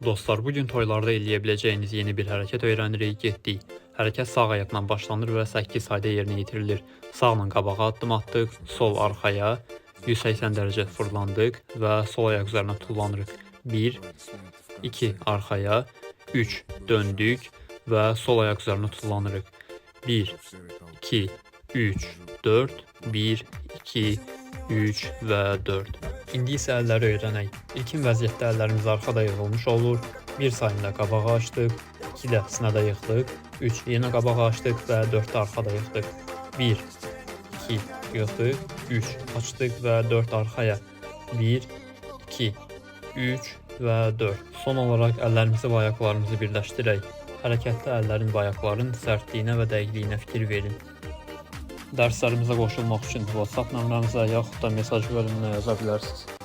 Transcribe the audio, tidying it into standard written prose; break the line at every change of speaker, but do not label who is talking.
Dostlar, bugün toylarda eləyə biləcəyiniz yeni bir hərəkət öyrənirik, getdik. Hərəkət sağ ayaqla başlanır və 8 sayda yerinə yetirilir. Sağla qabağa addım atdıq, sol arxaya, 180 dərəcə fırlandıq və sol ayaq üzərinə tullanırıq. 1, 2 arxaya, 3 döndük və sol ayaq üzərinə tullanırıq. 1, 2, 3, 4, 1, 2, 3 və 4. İndi isə əlləri öyrənək. İlkin vəziyyətdə əllərimiz arxada yığılmış olur. 1 sayında qabağa açdıq, 2 də sinədə yıxdıq, 3 yenə qabağa açdıq və 4 də arxada yıxdıq. 1, 2 yıxdıq, 3 açdıq və 4 arxaya. 1, 2, 3 və 4. Son olaraq əllərimizi və ayaqlarımızı birləşdirək. Hərəkətdə əllərin və ayaqların sərtliyinə və dəqiqliyinə fikir verin. Dərslərimizə qoşulmaq üçün WhatsApp nömrəmizə yaxud da mesaj bölümünə yaza bilərsiniz.